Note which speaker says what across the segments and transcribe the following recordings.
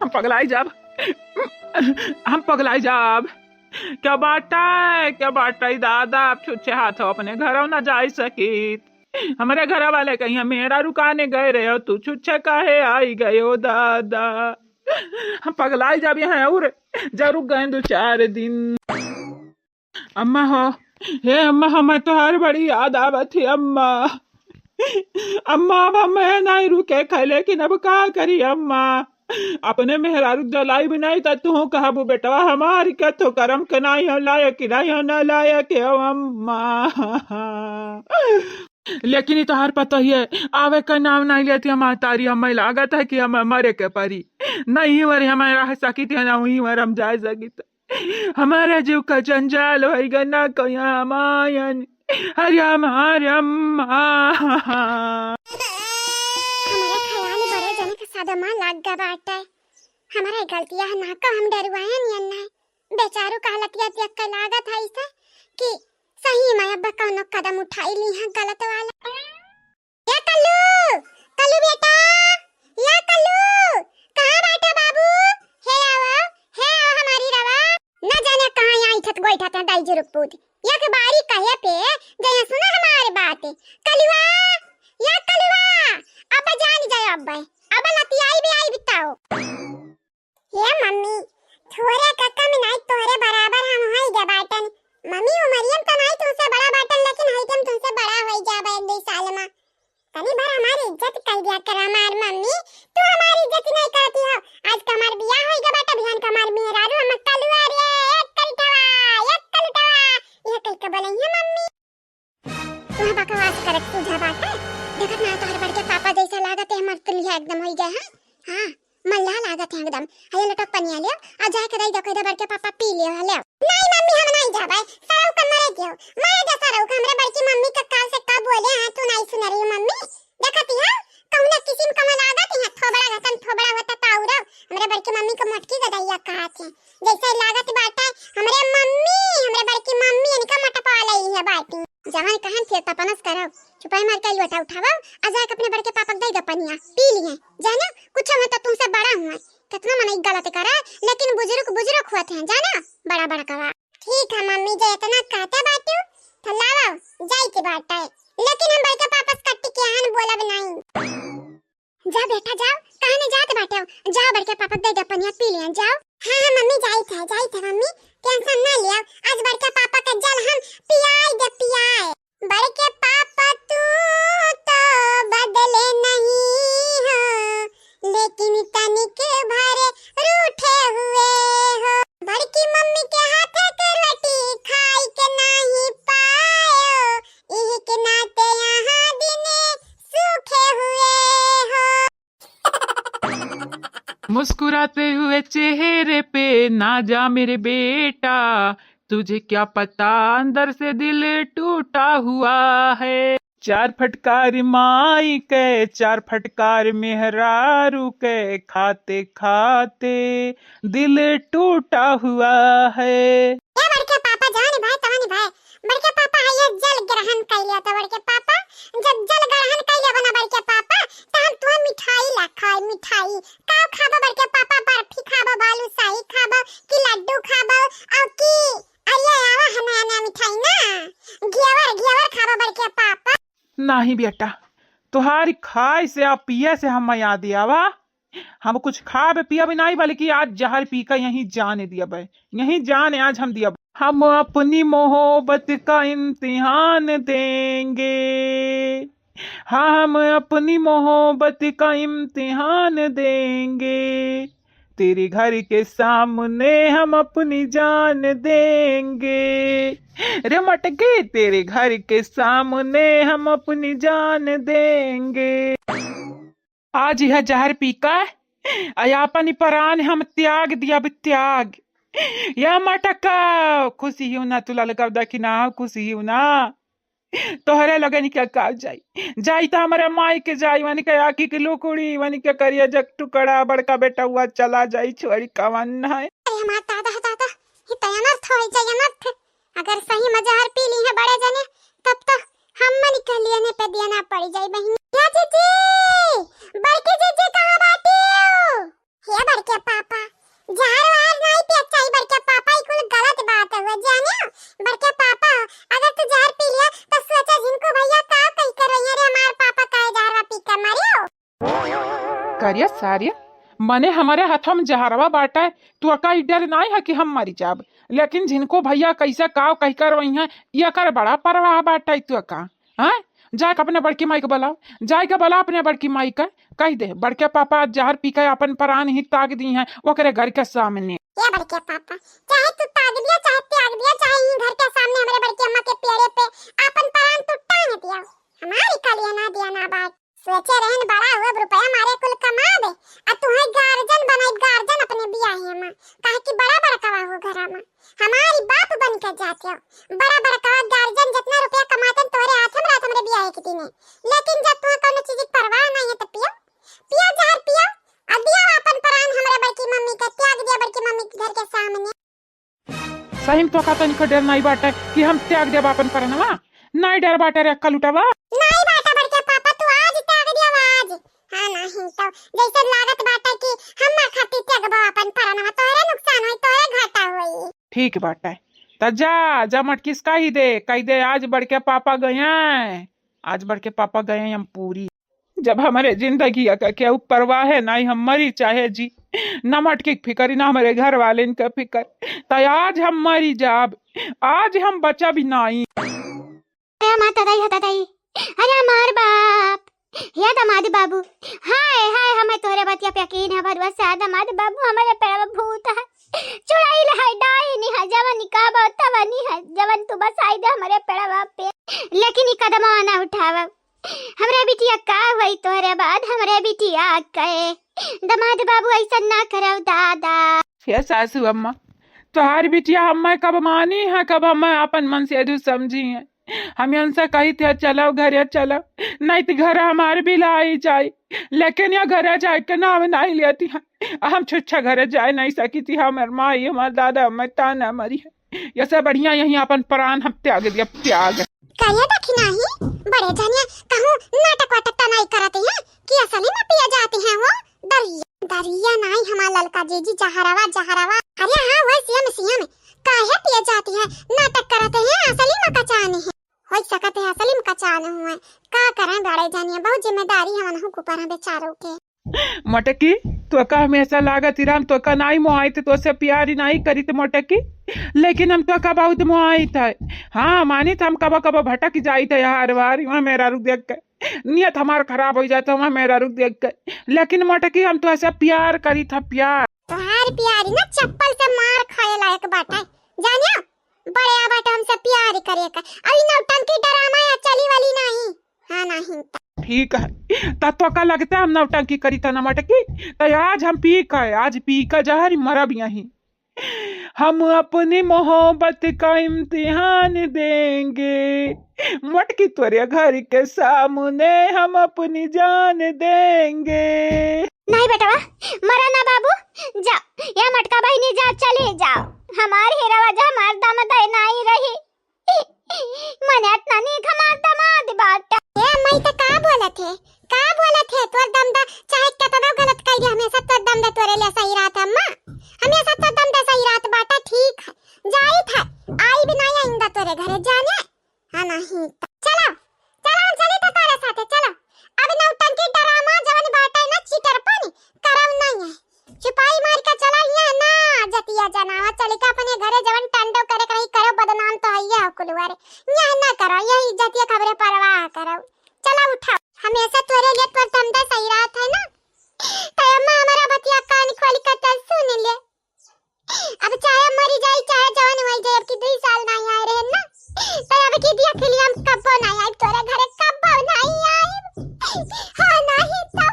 Speaker 1: हम पगलाई जाब, हम पगलाई जाब। क्या बाटा है, क्या बाटा है दादा, आप छुच्छे हाथ हो अपने घर न जा सकित। हमारे घर वाले कहीं मेरा रुकाने गए रहे हो, तू छुच्छे काहे आई गए हो दादा। हम पगलाई जाब यहाँ और जरूर गए 2-4 दिन। अम्मा हो, हे अम्मा हमें तो हर बड़ी याद आवत थी अम्मा। अम्मा अब हमें नहीं रुके खे, लेकिन अब का करी अम्मा। अपने मेहरारू जलाई भी नहीं तू कहबू बेटवा हमारी के तो करम के नहीं हो लायक नहीं हो ना लायक हो अम्मा। लेकिन तो हर पता ही है आवे का नाम नहीं लेती हमारी तारी, हमें लागत है कि हम मरे के परी नहीं मरे हमें रह सकी थी ना वही मर हम जा सकी। हमारा जीव का जंजाल होगा ना कया मायन हरियम हरियम।
Speaker 2: हमारे ख्याल बड़े जने के सदमा लग गा बाटे। हमारा गलतियां ना का हम डरवाए नियन ना बेचारो का हालतिया देख के लागत है इसे कि सही में अब कौनो कदम उठाई ली है गलत वाला। या कल्लू, कल्लू बेटा, या कल्लू कहां बैठे बाबू, हे आओ हमारी रवा। न जाने कहां यहां इठत बैठा था दाई जुरुपूत या के बारी कहे पे गया सुना हमारे बात। कलुआ, या कलुआ अब जान जाए अब लतियाई भी आई बिताओ। ये मम्मी थोड़े कक्का में नहीं तोरे बराबर हम होई जा बाटन। मम्मी वो मरियम तो नहीं तुमसे बड़ा बाटन, लेकिन हई तुम तुमसे बड़ा होई जाबे 1-2 साल में। तनी बार हमारी इज्जत कर दिया कर हमार मम्मी, तू हमारी इज्जत नहीं करती हो। आज कमर बियाह होई गा बेटा, बिहान कमर मेहरारू हम कलुआ रे एक कलटवा ये कल के बोले मम्मी। तुम्हें बकवास करत तुझा बाटा देखत ना तोहर बड़ के पापा जैसा लागत है हमर तुलिया एकदम होई गए हैं। हां मल्ला लागत है एकदम। हये लटक पनिया ले आ जाए के दई दो के बड़ के पापा पी ले ले। नहीं मम्मी हम नहीं जाबे, सरौ का मरे गयो मारे जा सरौ का। हमरे बड़ की मम्मी का काल से का बोले हैं तू नहीं सुन रही मम्मी। देखती है कौन किस्म का लागत है थोबड़ा घटन थोबड़ा होता ताउरा। हमरे बड़ की मम्मी का मोटकी गदैया कहत है जैसे लागत बाटा हमरे बड़ की मम्मी इनका मटपा लई है बाटी। जवान कहन थे तपनस करो छुपाई मार के लोटा उठावा आ जाके अपने बड़ के पापा दे दे पनिया पी लिए जाना। कुछ मैं तो तुमसे बड़ा हूं, कितना मन गलत करा लेकिन बुजुर्ग हुआ थे जाना बड़ा बड़ा करा। ठीक है मम्मी जे इतना कहते बाटू तो लावा जाई के बाटा है, लेकिन हम बड़ के पापा कट्टी के हन बोलब नहीं। जा बेटा जाओ, कहां ने जात बाटे जाओ बड़ के पापा दे दे पनिया पी लिए जाओ। हां मम्मी जाई थे मम्मी टेंशन ना लिया। आज बड़ के पापा का जल हम पियाए बड़ के पापा तू तो बदले नहीं हो, लेकिन तनिक भरे रूठे हुए हो। बड़ की मम्मी के हाथ के रोटी खाई के नहीं पायो, इही के नाते यहाँ दिने सूखे हुए हो।
Speaker 1: मुस्कुराते हुए चेहरे पे ना जा मेरे बेटा, तुझे क्या पता अंदर से दिल टूटा हुआ है। 4 फटकार माई के 4 फटकार मेहरारू के, खाते खाते दिल टूटा हुआ है।
Speaker 2: ये बड़के पापा जाने भाई तवानी भाई बड़के पापा है ये जल ग्रहण कर लिया था। बड़के पापा जब जल ग्रहण कर लिया बना बड़के पापा तो हम तो मिठाई ला खाए मिठाई का खाबो। बड़के पापा बर्फी खाबो, बालूशाही खाबो कि लड्डू खाबो और की अरे आवा हमें ना मिठाई ना घेवर खाबो बड़के पापा।
Speaker 1: नहीं बेटा तुहारी खाए से आप पिए से हम याद आवा। हम कुछ खा पिया भी नहीं बल्कि आज जहर पी कर यहीं जाने दिया भाई, यहीं जाने आज हम दिया। हम अपनी मोहब्बत का इम्तिहान देंगे, हाँ हम अपनी मोहब्बत का इम्तिहान देंगे। तेरे घर के सामने हम अपनी जान देंगे रे मटके, तेरे घर के सामने हम अपनी जान देंगे। आज यह जहर पीकर अपन प्राण हम त्याग दिया त्याग। या मटका खुशी ही ना तुला लगा देखी ना खुशी ही ना तोहरे लगे क्या काल जाई तो हमारे माई के जाई वनी के आखी की लुकुड़ी वनी के करिया जग टुकड़ा बड़का बेटा हुआ चला जाई छोड़ी कवन है।
Speaker 2: अरे हमारा दादा ये तो अनर्थ हो जाए अनर्थ। अगर सही मजहर पी ली है बड़े जने तब तो हम मन के लिए पे देना पड़ जाए बहन। या जीजी बड़के जीजी कहां बैठे हो? ये बड़के बड़के पापा जहर वार नहीं पिया चाहिए बड़के पापा ई कुल गलत बात है जाने बड़के पापा अगर तू जहर पी लिया तो सोचा जिनको भैया का कही कर रही है रे हमार पापा का जहर पी कर मरियो
Speaker 1: करिया सारिया मने हमारे हाथों में जहरवा बाटा है तू का डर नहीं है कि हम मरी जाब लेकिन जिनको भैया कैसे काव कही कर वही है ये कर बड़ा परवाह बाटा है तू का हाँ जाए अपने बड़की माई के बुलाओ जाए के बुला अपने बड़की माई का कह दे बड़के पापा जहर पी के अपन प्राण ही ताक दी है वो करे घर के सामने
Speaker 2: ये बड़के पापा चाहे तू ताग दिया चाहे त्याग दिया चाहे ही घर के सामने हमारे बड़की अम्मा के पेड़े पे अपन प्राण तू टांग दिया हमारी कलिया ना दिया ना बात सोचे रहन बड़ा हुए रुपया मारे कुल कमा दे आ तू है गार्जन बनाई गार्जन अपने बिया है मां काहे कि बड़ा बड़ा कवा हो घरा में हमारी बाप बन के जाते हो बड़ा बड़ा कवा गार्जन जितना रुपया कमाते तोरे हाथ में रात हमरे बिया है कितने लेकिन जब तू कोनो चीज की परवाह नहीं है तो पियो पियो जहर पियो आ दिया अपन प्राण हमरे बड़की मम्मी के त्याग दिया बड़की मम्मी के घर के सामने
Speaker 1: सही तो का तनिक डर नहीं बाटा कि हम त्याग देब अपन प्राणवा नहीं डर बाटा रे अक्कल उठावा
Speaker 2: नहीं बाटा बड़के पापा तू आज त्याग दिया आज हां नहीं तो जैसे लागत बाटा कि हम खाती त्यागबा अपन प्राणवा तोरे नुकसान होई तोरे घाटा होई
Speaker 1: ठीक बाटा है तो जा मटकिस का ही दे कह दे आज बड़के पापा गए हैं आज बड़के पापा गए हैं हम पूरी जब हमारे जिंदगी का क्या परवाह है ना ही हम मरी चाहे जी न मटकी फिकर ना हमारे घर वाले इनका फिकर तो आज हम मरी जाब आज हम बचा भी नहीं
Speaker 2: अरे माता दाई हता दाई अरे हमार बाप या दमाद बाबू हाय हाय हमें तोरे बतिया पे यकीन है भरोसा दमाद बाबू हमारे पैर में भूत है चुड़ाई ले हाय डाई नहीं है जवन का बात वनी है जवन तू बस आई दे हमारे पैर पे लेकिन ई कदम ना उठावा हमरे बिटिया का होई तोरे बाद हमरे बिटिया कहे दमाद बाबू ऐसा ना करो दादा
Speaker 1: ये सासू अम्मा तुम्हारी बिटिया हम कब मानी है कब हम अपन मन से अधू समझी है हम उनसे कही थे चलो घर चलो नहीं तो घर हमारे भी लाई जाए लेकिन यह घर जाए के नाम नहीं लेती है हम छुच्छा घर जाए नहीं सकी थी हमारे माई हमारे दादा हमारे ताना मरी है ये सब बढ़िया यही अपन प्राण हम त्याग दिया त्याग
Speaker 2: कहिए देखी नहीं बड़े जनिया कहूं नाटक वाटक नहीं करते हैं कि असली में पिया जाते हैं वो दरिया दरिया नहीं हमारा ललका जीजी जहरावा जहरावा अरे हां वो सीएम काहे पिया जाती है नाटक करते हैं असली में कचाने हैं हो सकते है असली में कचाने हुए का करें बड़े जनिया बहुत जिम्मेदारी है उनको ऊपर है बेचारों के
Speaker 1: मटकी तो का हमेशा लागत राम तो का नहीं मोहाई थे तो से प्यारी नहीं करी थे मटकी लेकिन हम तो का बहुत मोहाई था हाँ मानी था हम कब कब भटक जाई थे हर बार वहाँ मेरा रुक देख कर नियत हमारा खराब हो जाता वहाँ मेरा रुक देख कर लेकिन मटकी हम तो ऐसा प्यार करी था प्यार
Speaker 2: तुम्हारी प्यारी ना चप्पल से मार खाए लायक बात है जानियो बड़े बात हमसे प्यार करे का अभी नौटंकी ड्रामा या चली वाली नहीं हाँ नहीं
Speaker 1: ठीक है तो का लगता है हम नौटंकी करी था न मटकी तो आज हम पी का जहर मरब यहीं हम अपनी मोहब्बत का इम्तिहान देंगे मटकी तोरे घर के सामने हम अपनी जान देंगे
Speaker 2: नहीं बेटा मरा ना बाबू जाओ या मटका बहनी जा चले जाओ हमारे हेरा वजह हमार दामाद नहीं रही मने इतना नहीं हमार दामाद बात ए मैं तो का बोले थे तोर दमदा चाहे कतनो गलत कह दे हमेशा तोर दमदा तोरे लिए सही रात अम्मा हमेशा तोर दमदा सही रात बाटा ठीक है जाई था आई भी नहीं आइंदा तोरे घरे जाने हां नहीं चलो चले तो तोरे साथे चलो अब नौटंकी ड्रामा जवन बाटा ना चीटरपन करम नहीं है छुपाई मार के चला ये ना जतिया जनावा चले का अपने घरे जवन टंडो करे कहीं करो बदनाम तो है ये कुलवारे ये ना करो यही जतिया खबरे परवाह करो चला उठा हमेशा तोरे लिए पर दमदा सही रात है ना तो अम्मा हमारा बतिया कान खोल कर सुन ले अब चाहे मरी जाए चाहे जवान हो जाए अब की 2 साल नहीं आए रहे ना तो अब की दिया के लिए हम कब नहीं आए तोरे घरे कब नहीं आए हां नहीं तो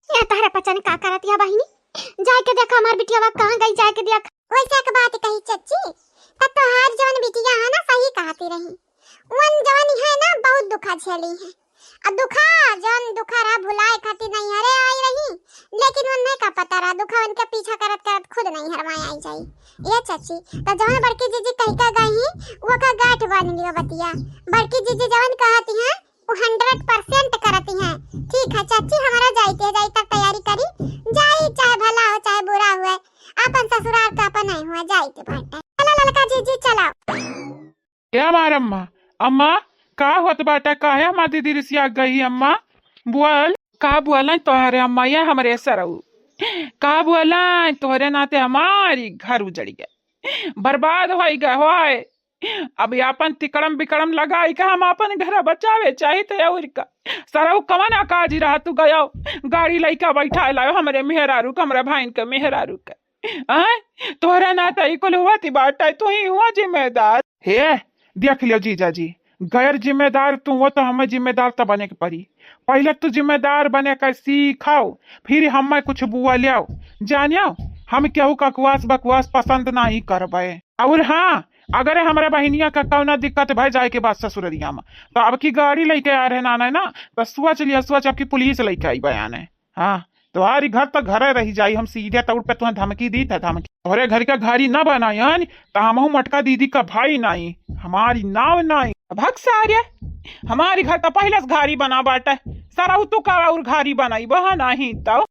Speaker 2: या तारे पचन का करत या बहिनी जाए के देखा हमार बिटिया कहां गई जाए के देख वैसे एक बात कही चच्ची तब तो हर जवान बिटिया है ना सही कहती रही वन जवानी है ना बहुत दुखा झेली है अब दुखा जन दुखा रहा भुलाए खाती नहीं हरे आई रही लेकिन उन्हें का पता रहा दुखा उनके पीछा करत करत खुद नहीं हरवाई आई जाई ये चची तो जवन बड़की जीजी कह का गई वो का गाठ बन लियो बतिया बड़की जीजी जवन कहती हैं वो 100% करती हैं ठीक है चाची हमारा जाई तक तैयारी करी जाई चाहे भला हो
Speaker 1: अम्मा का होत बाटा काहे हमार दीदी रिसिया गई अम्मा बोल का बोला तोहरे अम्मा ये हमरे सरऊ का बोला तोहरे नाते हमारी घर उजड़ गए बर्बाद हो गए होए अब अपन तिकड़म बिकड़म लगाई का हम अपन घर बचावे चाहिए और का सरऊ कवन काजी रहा तू गयो गाड़ी लइका बैठा लायो हमरे मेहरारू का हमरा भाईन के मेहरारू का आय तोहरा नाता इकुल हुआ ती बाटा तू ही हुआ जिम्मेदार हे देख लियो जीजा जी गैर जिम्मेदार तू हो तो हमें जिम्मेदार तो बने के पड़ी पहले तू जिम्मेदार बने कर सीखाओ फिर हमें कुछ बुआ लियाओ जानियो हम केहू का कुआस बकवास पसंद नहीं करबे और हाँ अगर हमारे बहनिया का कौना दिक्कत भय जाए के बाद ससुररिया में तो अब की गाड़ी लेके आ रहे नाना ना तो सोच लिया सोच अब की पुलिस लेके आई बयान है हाँ तुम्हारी घर तो घर रही जाई हम सीधे तौर पे तुम्हें धमकी दी था धमकी तोहरे घर का घारी न बनाई तो हम मटका दीदी का भाई नहीं हमारी नाव नहीं भग सारे हमारी घर तो पहले से घारी बना बाटा सारा तो का और घारी बनाई वह नहीं तो